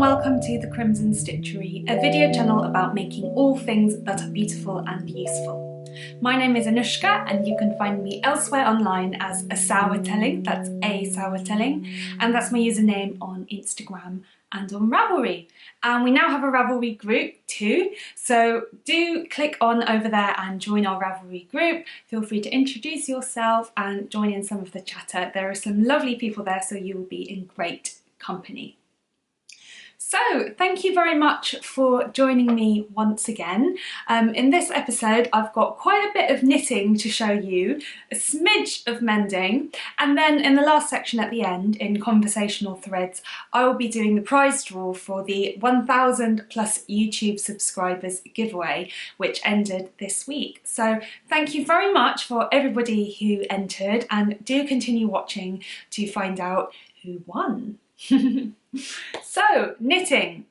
welcome to the Crimson Stitchery, a video channel about making all things that are beautiful and useful. My name is Anushka and you can find me elsewhere online as a Sourtelling, that's a Sourtelling, and that's my username on Instagram and on Ravelry. And we now have a Ravelry group too, so do click on over there and join our Ravelry group. Feel free to introduce yourself and join in some of the chatter. There are some lovely people there, so you will be in great company. So thank you very much for joining me once again. In this episode I've got quite a bit of knitting to show you, a smidge of mending, and then in the last section at the end, in conversational threads, I will be doing the prize draw for the 1000 plus YouTube subscribers giveaway, which ended this week. So thank you very much for everybody who entered, and do continue watching to find out who won. So, knitting.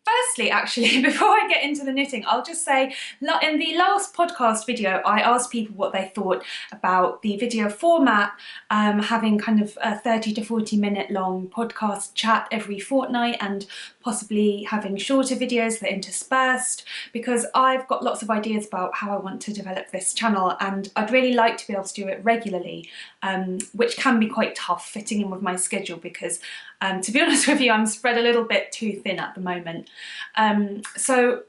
Firstly, actually, before I get into the knitting, I'll just say, in the last podcast video, I asked people what they thought about the video format, having kind of a 30 to 40 minute long podcast chat every fortnight and possibly having shorter videos that are interspersed, because I've got lots of ideas about how I want to develop this channel and I'd really like to be able to do it regularly, which can be quite tough fitting in with my schedule because to be honest with you, I'm spread a little bit too thin at the moment. So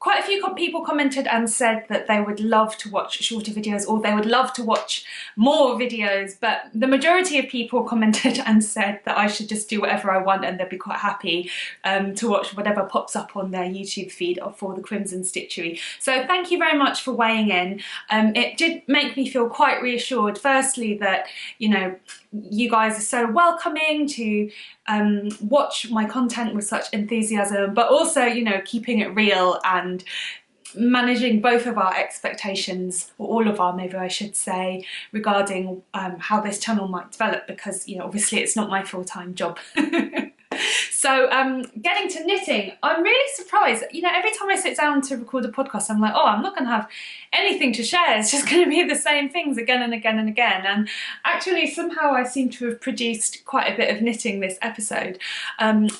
quite a few people commented and said that they would love to watch shorter videos or they would love to watch more videos, but the majority of people commented and said that I should just do whatever I want and they'd be quite happy to watch whatever pops up on their YouTube feed for the Crimson Stitchery. So thank you very much for weighing in. It did make me feel quite reassured, firstly, that, you know, you guys are so welcoming to watch my content with such enthusiasm, but also, you know, keeping it real and managing both of our expectations, or all of our, maybe I should say, regarding how this channel might develop, because, you know, obviously it's not my full-time job. So getting to knitting, I'm really surprised. You know, every time I sit down to record a podcast, I'm like, oh, I'm not going to have anything to share. It's just going to be the same things again and again and again. And actually, somehow I seem to have produced quite a bit of knitting this episode,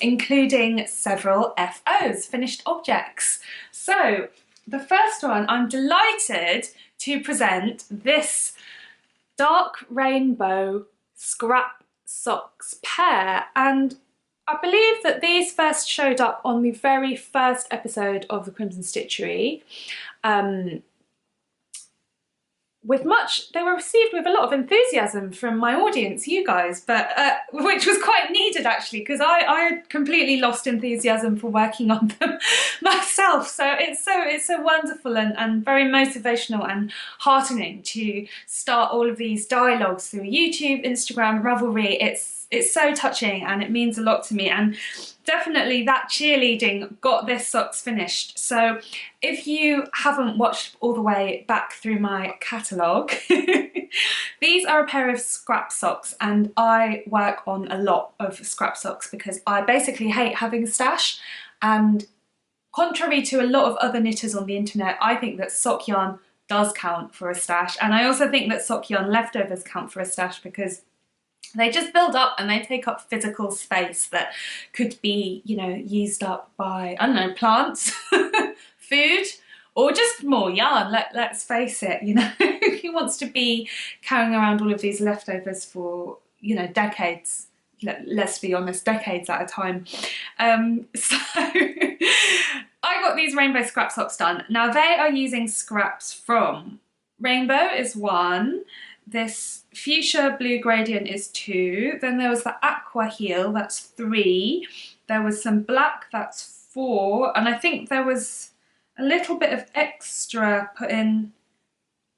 including several FOs, finished objects. So the first one, I'm delighted to present this dark rainbow scrap socks pair, and I believe that these first showed up on the very first episode of the Crimson Stitchery. They were received with a lot of enthusiasm from my audience, you guys, but which was quite needed actually, because I had completely lost enthusiasm for working on them myself. So it's so wonderful and very motivational and heartening to start all of these dialogues through YouTube, Instagram, Ravelry. It's so touching and it means a lot to me, and definitely that cheerleading got this socks finished. So if you haven't watched all the way back through my catalogue, these are a pair of scrap socks, and I work on a lot of scrap socks because I basically hate having a stash, and contrary to a lot of other knitters on the internet, I think that sock yarn does count for a stash, and I also think that sock yarn leftovers count for a stash because they just build up and they take up physical space that could be, you know, used up by, I don't know, plants, food, or just more yarn. Let's face it, you know, who wants to be carrying around all of these leftovers for, you know, decades? Let's be honest, decades at a time. So I got these rainbow scrap socks done. Now they are using scraps from rainbow is one. This fuchsia blue gradient is 2, then there was the aqua heel, that's 3, there was some black, that's 4, and I think there was a little bit of extra put in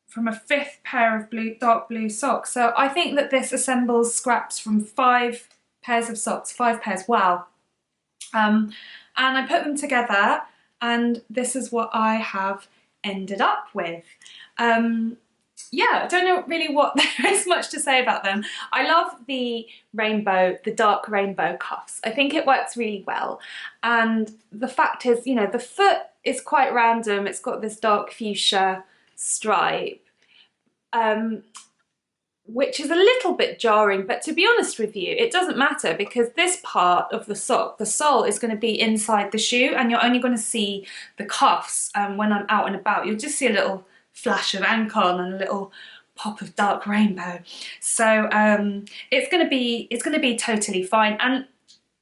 from a 5th pair of dark blue socks. So I think that this assembles scraps from 5 pairs of socks, 5 pairs, wow. And I put them together and this is what I have ended up with. Yeah, I don't know really what there is much to say about them. I love the rainbow, the dark rainbow cuffs. I think it works really well. And the fact is, you know, the foot is quite random. It's got this dark fuchsia stripe. which is a little bit jarring, but to be honest with you, it doesn't matter because this part of the sock, the sole, is going to be inside the shoe and you're only going to see the cuffs when I'm out and about. You'll just see a little flash of ankle and a little pop of dark rainbow. So it's going to be totally fine. And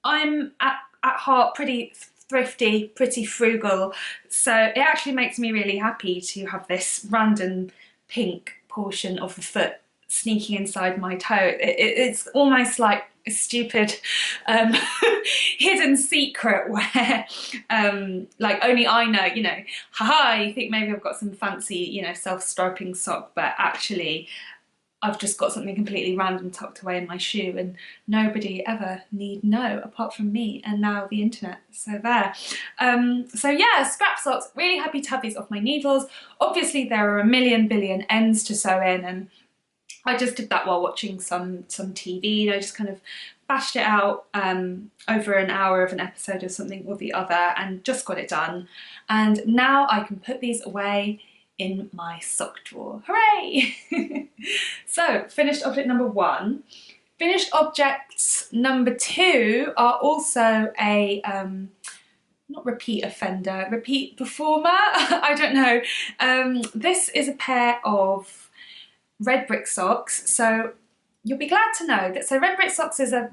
I'm at heart pretty thrifty, pretty frugal, so it actually makes me really happy to have this random pink portion of the foot sneaking inside my toe. It's almost like a stupid hidden secret where like only I know, you know, haha, you think maybe I've got some fancy, you know, self-striping sock, but actually I've just got something completely random tucked away in my shoe and nobody ever need know apart from me and now the internet. So there. So yeah, scrap socks, really happy to have these off my needles. Obviously there are a million billion ends to sew in, and I just did that while watching some TV. I just kind of bashed it out over an hour of an episode of something or the other and just got it done. And now I can put these away in my sock drawer. Hooray! So, finished object number 1. Finished objects number 2 are also a not repeat offender, repeat performer, I don't know. This is a pair of red brick socks. So you'll be glad to know that red brick socks is a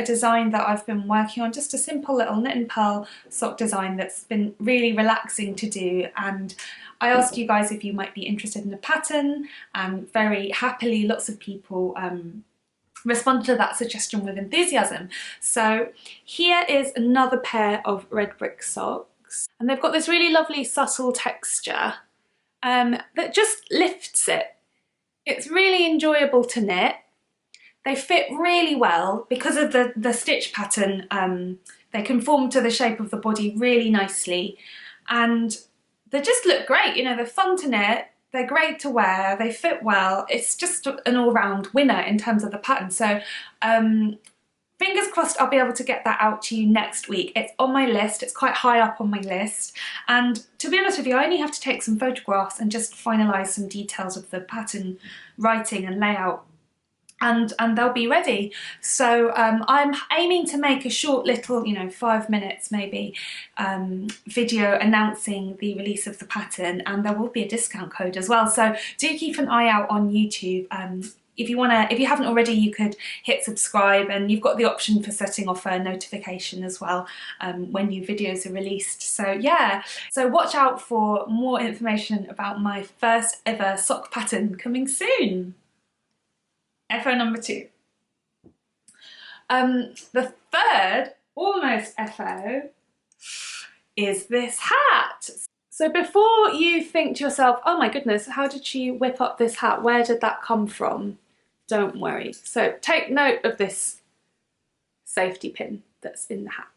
design that I've been working on, just a simple little knit and purl sock design that's been really relaxing to do, and I asked you guys if you might be interested in a pattern, and very happily lots of people responded to that suggestion with enthusiasm. So here is another pair of red brick socks, and they've got this really lovely subtle texture that just lifts it. It's really enjoyable to knit. They fit really well because of the stitch pattern. They conform to the shape of the body really nicely, and they just look great. You know, they're fun to knit, they're great to wear, they fit well. It's just an all-round winner in terms of the pattern. So fingers crossed I'll be able to get that out to you next week. It's on my list, it's quite high up on my list. And to be honest with you, I only have to take some photographs and just finalise some details of the pattern writing and layout, and they'll be ready. So I'm aiming to make a short little, you know, 5 minutes maybe, video announcing the release of the pattern, and there will be a discount code as well. So do keep an eye out on YouTube. If you haven't already, you could hit subscribe, and you've got the option for setting off a notification as well when new videos are released. So yeah, so watch out for more information about my first ever sock pattern coming soon. FO number 2. The third, almost FO, is this hat. So before you think to yourself, oh my goodness, how did she whip up this hat? Where did that come from? Don't worry. So take note of this safety pin that's in the hat.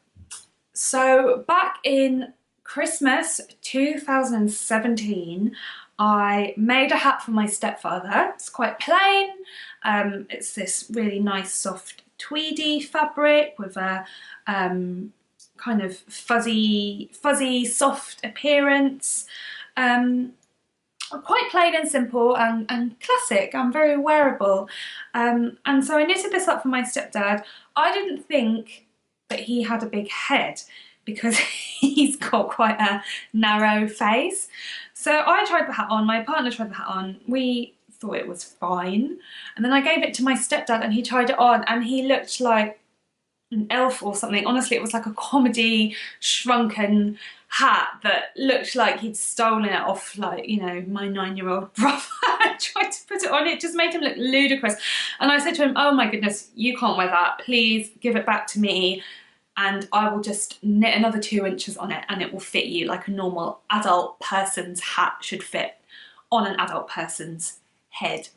So back in Christmas 2017, I made a hat for my stepfather. It's quite plain. It's this really nice soft tweedy fabric with a kind of fuzzy soft appearance. Quite plain and simple and classic and very wearable. And so I knitted this up for my stepdad. I didn't think that he had a big head because he's got quite a narrow face. So I tried the hat on, my partner tried the hat on, we thought it was fine. And then I gave it to my stepdad and he tried it on and he looked like an elf or something. Honestly, it was like a comedy shrunken hat that looked like he'd stolen it off, like, you know, my 9-year-old brother. I tried to put it on, it just made him look ludicrous. And I said to him, oh my goodness, you can't wear that, please give it back to me and I will just knit another 2 inches on it and it will fit you like a normal adult person's hat should fit on an adult person's head.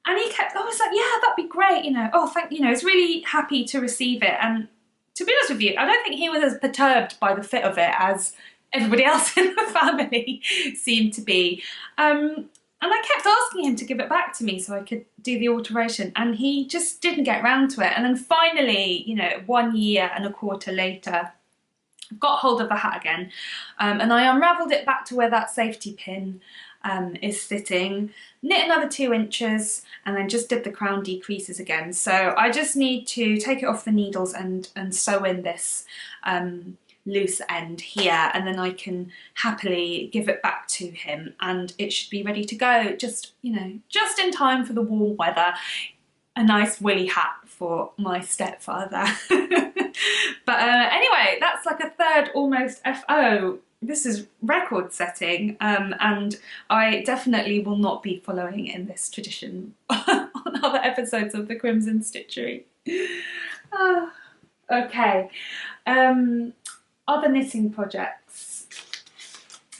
And he kept, I was like, yeah, that'd be great, you know, oh, thank you, know, I was really happy to receive it. And to be honest with you, I don't think he was as perturbed by the fit of it as everybody else in the family seemed to be. And I kept asking him to give it back to me so I could do the alteration, and he just didn't get round to it. And then finally, you know, 1 year and a quarter later, I got hold of the hat again, and I unravelled it back to where that safety pin is sitting. Knit another 2 inches and then just did the crown decreases again. So I just need to take it off the needles and sew in this loose end here, and then I can happily give it back to him and it should be ready to go, just, you know, just in time for the warm weather. A nice woolly hat for my stepfather. But anyway, that's like a third almost FO. This is record setting, and I definitely will not be following in this tradition on other episodes of the Crimson Stitchery. Okay, other knitting projects.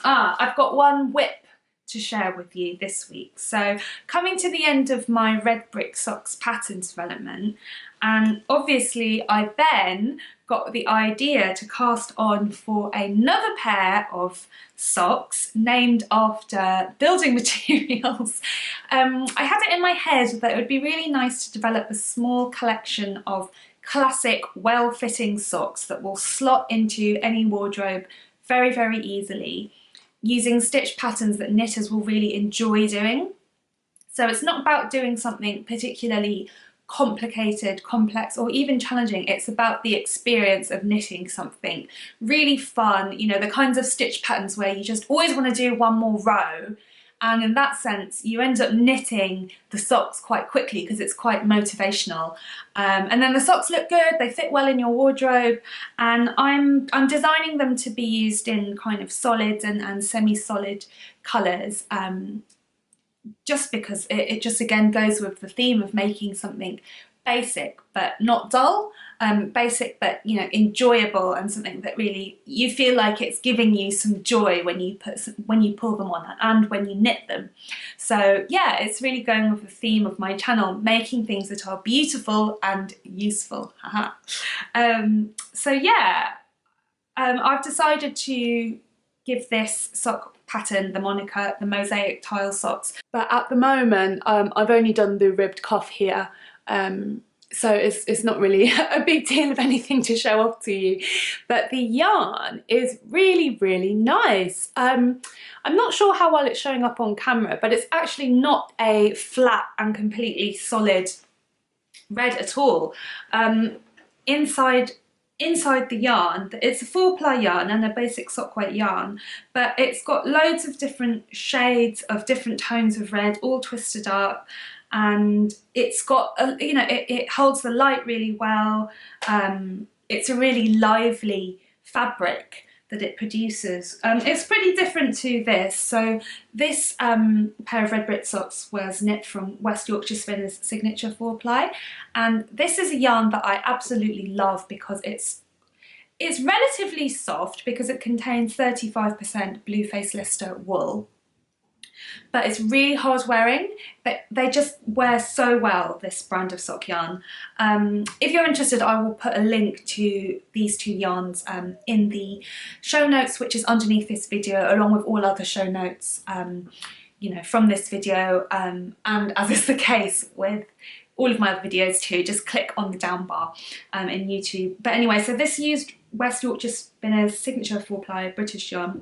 I've got one whip to share with you this week. So coming to the end of my red brick socks pattern development, and obviously I then got the idea to cast on for another pair of socks named after building materials. I had it in my head that it would be really nice to develop a small collection of classic well-fitting socks that will slot into any wardrobe very, very easily, using stitch patterns that knitters will really enjoy doing. So it's not about doing something particularly complicated, complex, or even challenging. It's about the experience of knitting something really fun, you know, the kinds of stitch patterns where you just always want to do one more row. And in that sense, you end up knitting the socks quite quickly because it's quite motivational. And then the socks look good, they fit well in your wardrobe, and I'm designing them to be used in kind of solid and semi-solid colours, just because it just again goes with the theme of making something basic but not dull, basic but, you know, enjoyable, and something that really you feel like it's giving you some joy when you pull them on and when you knit them. So yeah, it's really going with the theme of my channel, making things that are beautiful and useful. So yeah, I've decided to give this sock pattern the moniker the Mosaic Tile socks, but at the moment I've only done the ribbed cuff here, so it's not really a big deal of anything to show off to you, but the yarn is really, really nice. I'm not sure how well it's showing up on camera, but it's actually not a flat and completely solid red at all. Inside the yarn, it's a 4-ply yarn and a basic sock weight yarn, but it's got loads of different shades of different tones of red, all twisted up, and it's got you know, it holds the light really well. It's a really lively fabric that it produces. It's pretty different to this. So this pair of red brick socks was knit from West Yorkshire Spinners' signature 4-ply, and this is a yarn that I absolutely love because it's relatively soft because it contains 35% blue face Lister wool, but it's really hard wearing. They just wear so well, this brand of sock yarn. If you're interested, I will put a link to these 2 yarns in the show notes, which is underneath this video, along with all other show notes, you know, from this video, and as is the case with all of my other videos too, just click on the down bar in YouTube. But anyway, so this used West Yorkshire Spinners' signature 4-ply British yarn.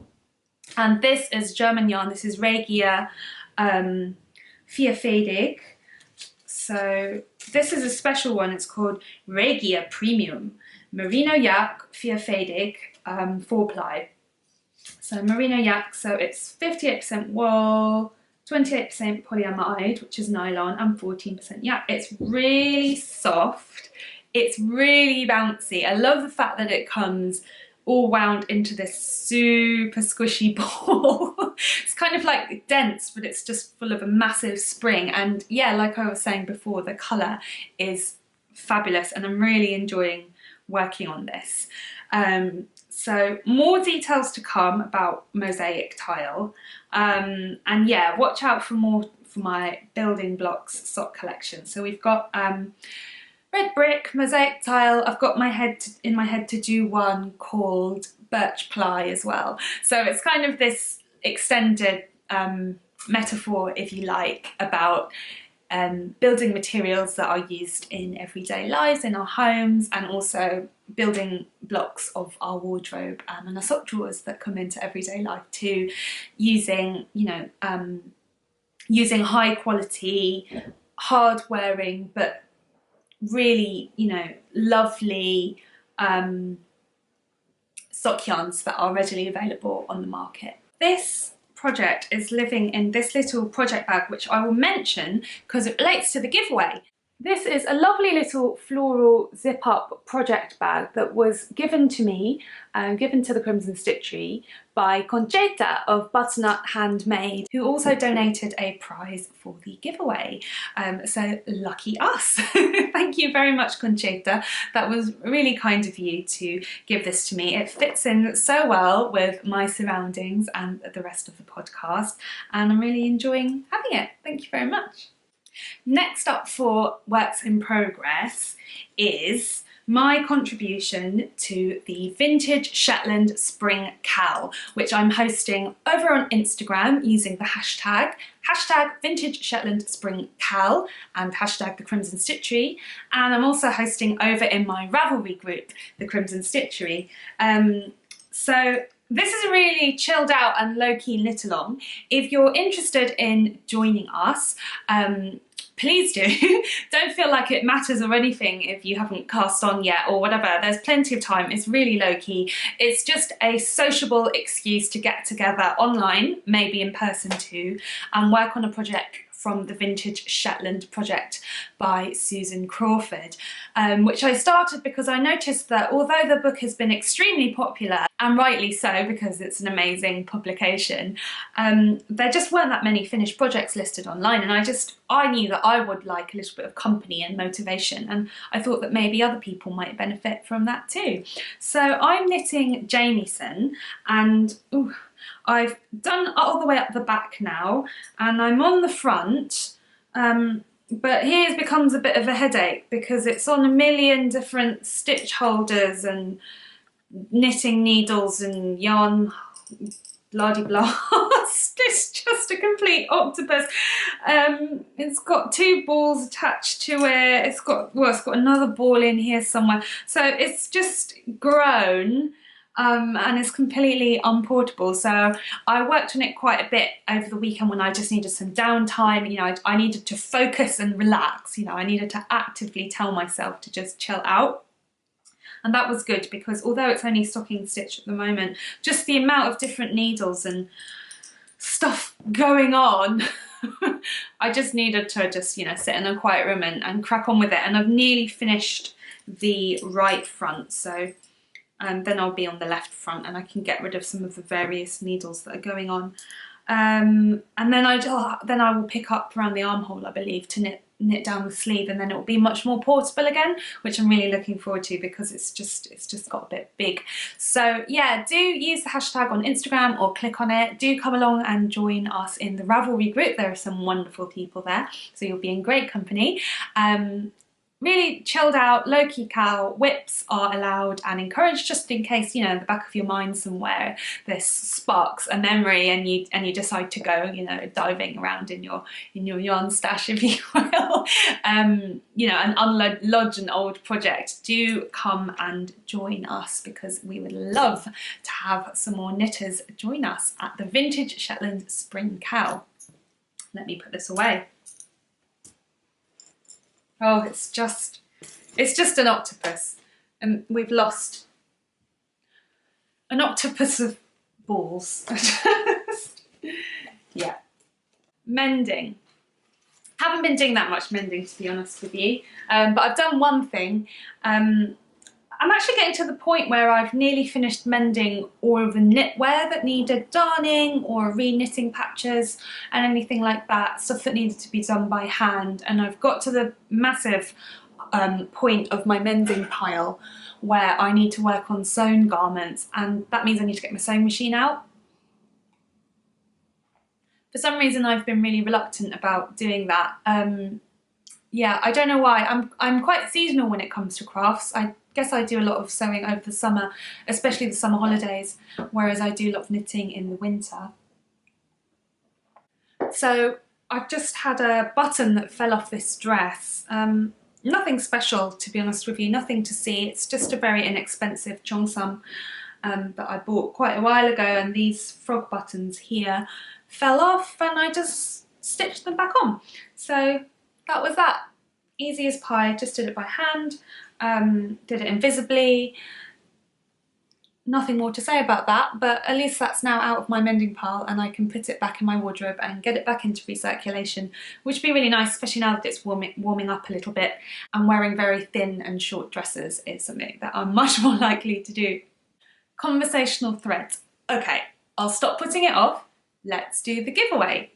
And this is German yarn. This is Regia vierfädig. So this is a special one. It's called Regia Premium Merino Yak vierfädig 4-ply. So merino yak, so it's 58% wool, 28% polyamide, which is nylon, and 14% yak. It's really soft. It's really bouncy. I love the fact that it comes all wound into this super squishy ball. It's kind of like dense, but it's just full of a massive spring. And yeah, like I was saying before, the colour is fabulous and I'm really enjoying working on this. So more details to come about Mosaic Tile. And yeah, watch out for more for my building blocks sock collection. So we've got red brick, Mosaic Tile. I've got in my head to do one called birch ply as well. So it's kind of this extended metaphor, if you like, about building materials that are used in everyday lives, in our homes, and also building blocks of our wardrobe and our sock drawers that come into everyday life, to using, you know, using high quality, hard wearing, but really, you know, lovely sock yarns that are readily available on the market. This project is living in this little project bag, which I will mention because it relates to the giveaway. This is a lovely little floral zip-up project bag that was given to me, given to the Crimson Stitchery by Conchita of Butternut Handmade, who also donated a prize for the giveaway. So lucky us. Thank you very much, Conchita. That was really kind of you to give this to me. It fits in so well with my surroundings and the rest of the podcast, and I'm really enjoying having it. Thank you very much. Next up for works in progress is my contribution to the Vintage Shetland Spring KAL, which I'm hosting over on Instagram using the hashtag Vintage Shetland Spring KAL and hashtag the Crimson Stitchery, and I'm also hosting over in my Ravelry group, the Crimson Stitchery. So this is a really chilled out and low-key knit along. If you're interested in joining us, please do. Don't feel like it matters or anything if you haven't cast on yet or whatever. There's plenty of time. It's really low-key. It's just a sociable excuse to get together online, maybe in person too, and work on a project from the Vintage Shetland Project by Susan Crawford, which I started because I noticed that although the book has been extremely popular, and rightly so because it's an amazing publication, there just weren't that many finished projects listed online, and I knew that I would like a little bit of company and motivation, and I thought that maybe other people might benefit from that too. So I'm knitting Jamieson, and ooh, I've done all the way up the back now and I'm on the front, but here becomes a bit of a headache because it's on a million different stitch holders and knitting needles and yarn, blah-de-blah. It's just a complete octopus. It's got two balls attached to it. It's got another ball in here somewhere. So it's just grown. And it's completely unportable. So I worked on it quite a bit over the weekend when I just needed some downtime. You know, I needed to focus and relax. You know, I needed to actively tell myself to just chill out. And that was good because although it's only stocking stitch at the moment, just the amount of different needles and stuff going on, I just needed to just, you know, sit in a quiet room and crack on with it. And I've nearly finished the right front. So then I'll be on the left front and I can get rid of some of the various needles that are going on. And then I will pick up around the armhole, I believe, to knit down the sleeve, and then it will be much more portable again, which I'm really looking forward to because it's just got a bit big. So yeah, do use the hashtag on Instagram or click on it. Do come along and join us in the Ravelry group. There are some wonderful people there, so you'll be in great company. Really chilled out, low-key KAL. Whips are allowed and encouraged, just in case, you know, in the back of your mind somewhere this sparks a memory and you decide to go, you know, diving around in your yarn stash, if you will, you know, and unlodge an old project. Do come and join us because we would love to have some more knitters join us at the Vintage Shetland Spring KAL. Let me put this away. Oh, it's just an octopus, and we've lost an octopus of balls. Yeah. Mending. Haven't been doing that much mending, to be honest with you, but I've done one thing. I'm actually getting to the point where I've nearly finished mending all of the knitwear that needed darning or re-knitting patches and anything like that, stuff that needed to be done by hand. And I've got to the massive point of my mending pile where I need to work on sewn garments, and that means I need to get my sewing machine out. For some reason I've been really reluctant about doing that. Yeah, I don't know why. I'm quite seasonal when it comes to crafts. I guess I do a lot of sewing over the summer, especially the summer holidays, whereas I do a lot of knitting in the winter. So I've just had a button that fell off this dress. Nothing special, to be honest with you, nothing to see. It's just a very inexpensive cheongsam that I bought quite a while ago, and these frog buttons here fell off and I just stitched them back on. So that was that. Easy as pie, just did it by hand, did it invisibly. Nothing more to say about that, but at least that's now out of my mending pile and I can put it back in my wardrobe and get it back into recirculation, which would be really nice, especially now that it's warming up a little bit, and wearing very thin and short dresses is something that I'm much more likely to do. Conversational threads. Okay, I'll stop putting it off. Let's do the giveaway.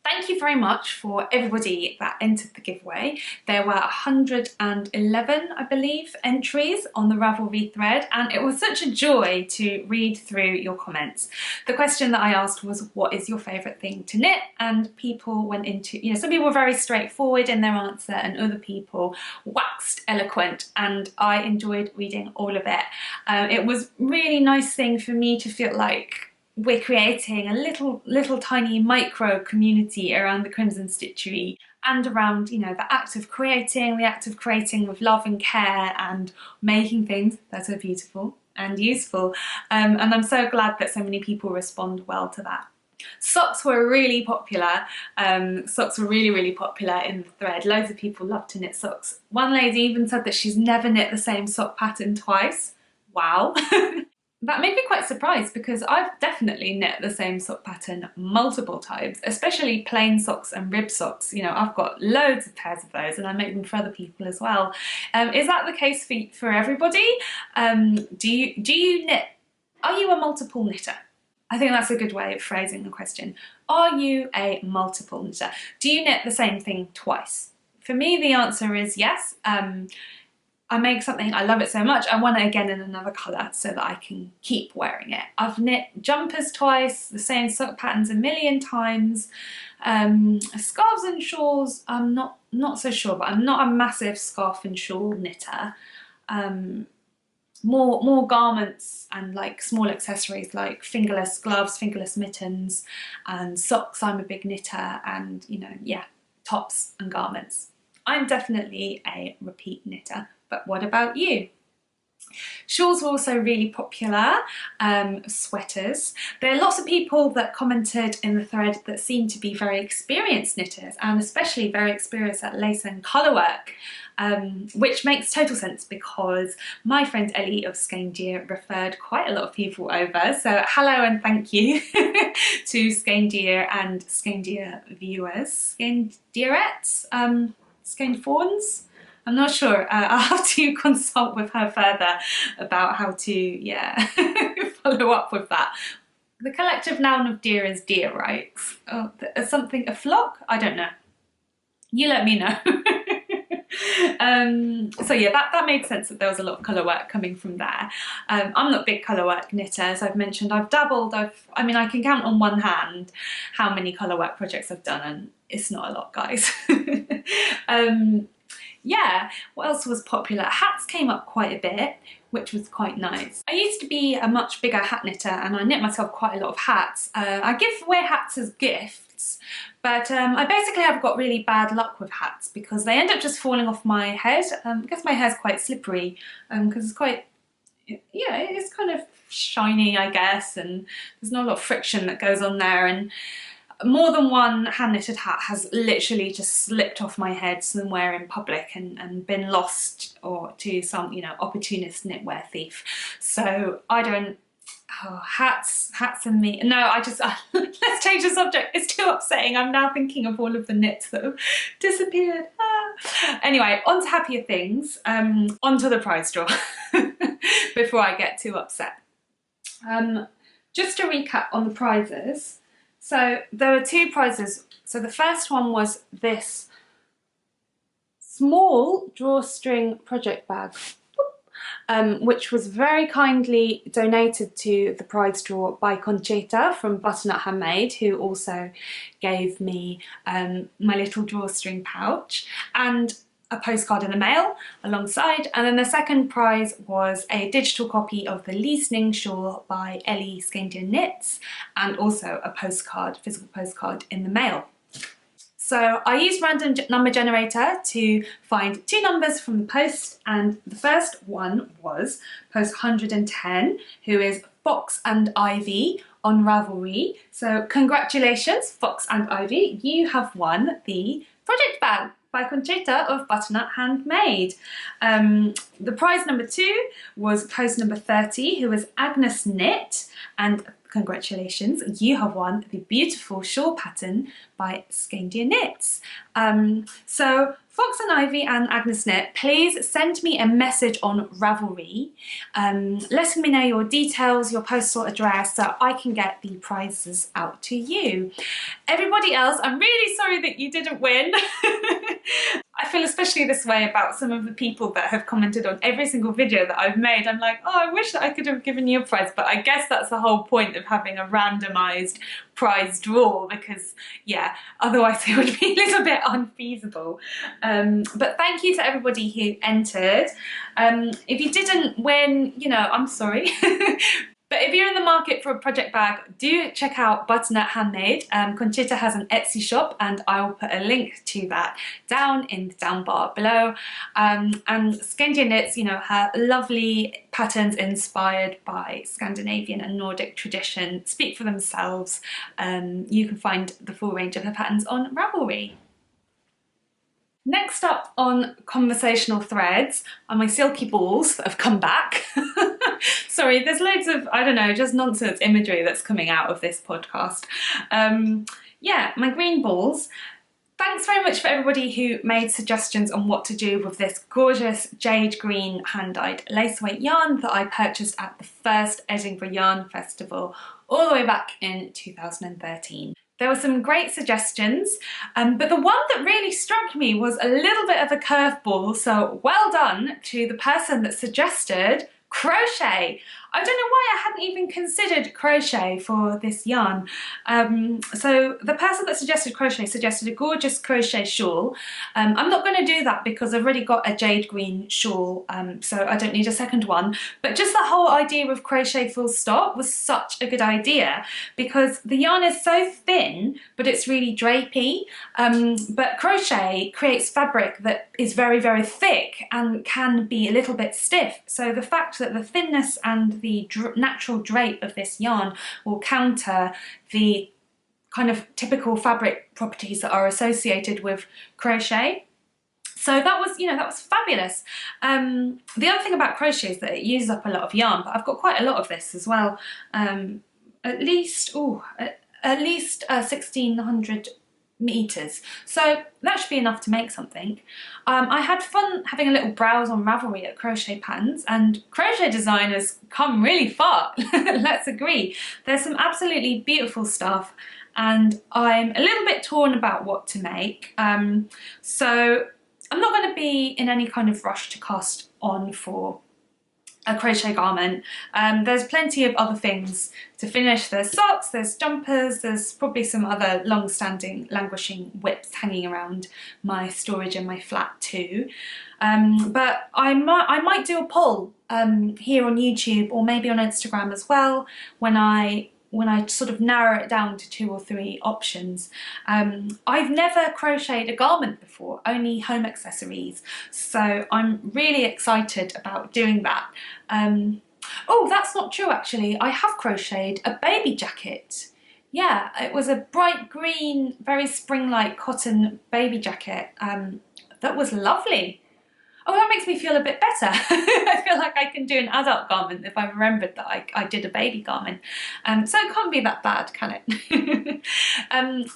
Thank you very much for everybody that entered the giveaway. There were 111, I believe, entries on the Ravelry thread, and it was such a joy to read through your comments. The question that I asked was, what is your favourite thing to knit? And people went into, some people were very straightforward in their answer and other people waxed eloquent, and I enjoyed reading all of it. It was a really nice thing for me to feel like we're creating a little tiny micro community around the Crimson Stitchery, and around, the act of creating with love and care and making things that are beautiful and useful. And I'm so glad that so many people respond well to that. Socks were really popular. Socks were really popular in the thread. Loads of people love to knit socks. One lady even said that she's never knit the same sock pattern twice. Wow. That made me quite surprised, because I've definitely knit the same sock pattern multiple times, especially plain socks and rib socks. I've got loads of pairs of those and I make them for other people as well. Is that the case for everybody? Do you knit? Are you a multiple knitter? I think that's a good way of phrasing the question. Are you a multiple knitter? Do you knit the same thing twice? For me, the answer is yes. I make something, I love it so much, I want it again in another colour so that I can keep wearing it. I've knit jumpers twice, the same sock patterns a million times. Scarves and shawls, I'm not so sure, but I'm not a massive scarf and shawl knitter. More garments and like small accessories like fingerless gloves, fingerless mittens, and socks I'm a big knitter, and yeah, tops and garments. I'm definitely a repeat knitter. But what about you? Shawls were also really popular, sweaters. There are lots of people that commented in the thread that seem to be very experienced knitters, and especially very experienced at lace and colourwork, which makes total sense because my friend Ellie of Skeindeer referred quite a lot of people over. So hello and thank you to Skeindeer and Skeindeer viewers, Skeindeerettes, Skeinfawns. I'm not sure. I'll have to consult with her further about how to, follow up with that. The collective noun of deer is deer, right? Oh, something, a flock? I don't know. You let me know. So yeah, that made sense that there was a lot of colour work coming from there. I'm not a big colour work knitter, as I've mentioned. I've dabbled. I mean, I can count on one hand how many colour work projects I've done, and it's not a lot, guys. Yeah, what else was popular? Hats came up quite a bit, which was quite nice. I used to be a much bigger hat knitter and I knit myself quite a lot of hats. I give away hats as gifts, but I basically have got really bad luck with hats because they end up just falling off my head. I guess my hair's quite slippery because it's quite, it's kind of shiny, I guess, and there's not a lot of friction that goes on there, and more than one hand-knitted hat has literally just slipped off my head somewhere in public and been lost or to some, opportunist knitwear thief. So I don't, hats and me. No, let's change the subject. It's too upsetting. I'm now thinking of all of the knits that have disappeared. Anyway, on to happier things. On to the prize draw before I get too upset. Just to recap on the prizes. So there were two prizes. So the first one was this small drawstring project bag, which was very kindly donated to the prize draw by Conchita from Butternut Handmade, who also gave me my little drawstring pouch and a postcard in the mail alongside. And then the second prize was a digital copy of the Lysning shawl by Ellie Skeindeer Knits, and also a postcard, physical postcard in the mail. So I used random number generator to find 2 numbers from the post, and the first one was post 110, who is Fox and Ivy on Ravelry. So congratulations, Fox and Ivy, you have won the project bag by Conchita of Butternut Handmade. The prize number 2 was post number 30, who was Agnes Knit, and congratulations, you have won the beautiful shawl pattern by Skeindeer Knits. So Fox and Ivy and Agnes Knit, please send me a message on Ravelry letting me know your details, your postal address, so I can get the prizes out to you. Everybody else, I'm really sorry that you didn't win. I feel especially this way about some of the people that have commented on every single video that I've made. I'm like, oh, I wish that I could have given you a prize, but I guess that's the whole point of having a randomised prize draw, because yeah, otherwise it would be a little bit unfeasible. But thank you to everybody who entered. If you didn't win, you know, I'm sorry. But if you're in the market for a project bag, do check out Butternut Handmade. Conchita has an Etsy shop, and I will put a link to that down in the down bar below. And Skeindeer Knits, you know, her lovely patterns inspired by Scandinavian and Nordic tradition speak for themselves. You can find the full range of her patterns on Ravelry. Next up on conversational threads are my silky balls that have come back. Sorry, there's loads of, I don't know, just nonsense imagery that's coming out of this podcast. Yeah, my green balls. Thanks very much for everybody who made suggestions on what to do with this gorgeous jade green hand-dyed lace weight yarn that I purchased at the first Edinburgh Yarn Festival all the way back in 2013. There were some great suggestions, but the one that really struck me was a little bit of a curveball, so well done to the person that suggested crochet. I don't know why I hadn't even considered crochet for this yarn. So the person that suggested crochet suggested a gorgeous crochet shawl. I'm not going to do that because I've already got a jade green shawl, so I don't need a second one. But just the whole idea of crochet full stop was such a good idea, because the yarn is so thin, but it's really drapey. But crochet creates fabric that is very, very thick and can be a little bit stiff. So the fact that the thinness and the natural drape of this yarn will counter the kind of typical fabric properties that are associated with crochet. So that was, you know, that was fabulous. The other thing about crochet is that it uses up a lot of yarn, but I've got quite a lot of this as well. At least 1,600 meters, so that should be enough to make something. I had fun having a little browse on Ravelry at crochet patterns, and crochet design has come really far. Let's agree. There's some absolutely beautiful stuff, and I'm a little bit torn about what to make. So I'm not going to be in any kind of rush to cast on for a crochet garment. There's plenty of other things to finish. There's socks, there's jumpers, there's probably some other long-standing languishing whips hanging around my storage in my flat too. But I might do a poll here on YouTube, or maybe on Instagram as well, when I sort of narrow it down to 2 or 3 options. I've never crocheted a garment before, only home accessories, so I'm really excited about doing that. Oh, that's not true actually. I have crocheted a baby jacket. Yeah, it was a bright green, very spring-like cotton baby jacket. That was lovely. Oh, that makes me feel a bit better. I feel like I can do an adult garment if I remembered that I did a baby garment. So it can't be that bad, can it?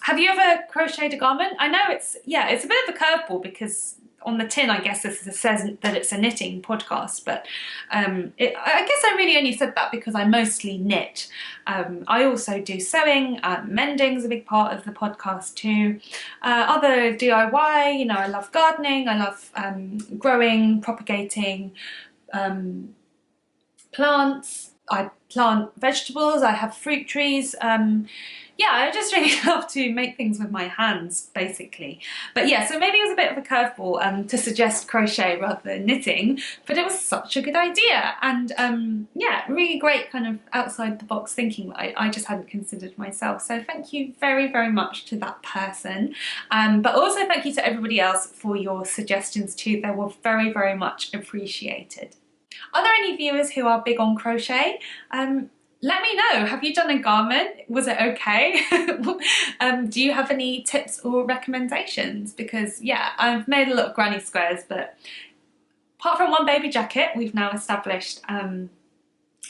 Have you ever crocheted a garment? I know it's a bit of a curveball, because on the tin I guess it says that it's a knitting podcast, but I guess I really only said that because I mostly knit. I also do sewing. Mending's a big part of the podcast too. Other DIY, you know, I love gardening, I love growing, propagating plants. I plant vegetables, I have fruit trees. yeah, I just really love to make things with my hands, basically. But yeah, so maybe it was a bit of a curveball to suggest crochet rather than knitting, but it was such a good idea. And yeah, really great kind of outside the box thinking that I just hadn't considered myself. So thank you very, very much to that person. But also thank you to everybody else for your suggestions too. They were very, very much appreciated. Are there any viewers who are big on crochet? Let me know, have you done a garment? Was it okay? Do you have any tips or recommendations? Because yeah, I've made a lot of granny squares, but apart from one baby jacket, we've now established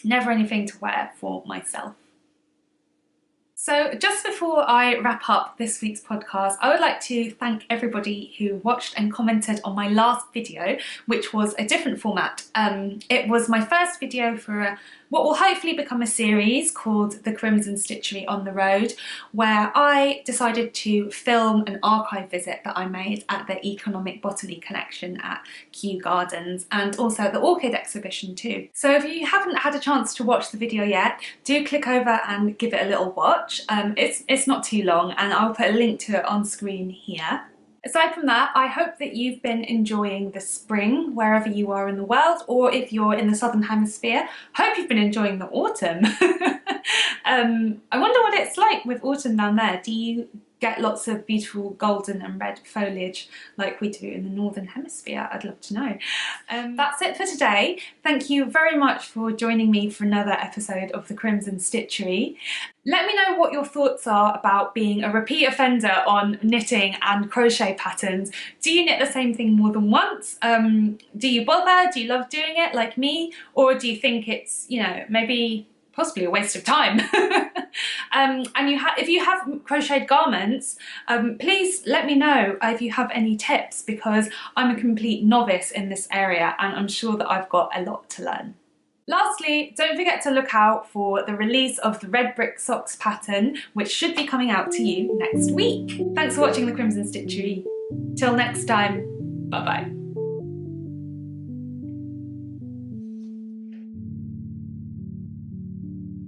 never anything to wear for myself. So just before I wrap up this week's podcast, I would like to thank everybody who watched and commented on my last video, which was a different format. It was my first video for what will hopefully become a series called The Crimson Stitchery on the Road, where I decided to film an archive visit that I made at the Economic Botany Collection at Kew Gardens, and also the Orchid exhibition too. So if you haven't had a chance to watch the video yet, do click over and give it a little watch. It's not too long, and I'll put a link to it on screen here. Aside from that, I hope that you've been enjoying the spring wherever you are in the world, or if you're in the Southern Hemisphere, hope you've been enjoying the autumn. I wonder what it's like with autumn down there. Do you get lots of beautiful golden and red foliage like we do in the Northern Hemisphere? I'd love to know. That's it for today. Thank you very much for joining me for another episode of the Crimson Stitchery. Let me know what your thoughts are about being a repeat offender on knitting and crochet patterns. Do you knit the same thing more than once? Do you bother? Do you love doing it like me? Or do you think it's, you know, maybe possibly a waste of time? And if you have crocheted garments, please let me know if you have any tips, because I'm a complete novice in this area and I'm sure that I've got a lot to learn. Lastly, don't forget to look out for the release of the Red Brick Socks pattern, which should be coming out to you next week. Thanks for watching the Crimson Stitchery. Till next time, bye bye.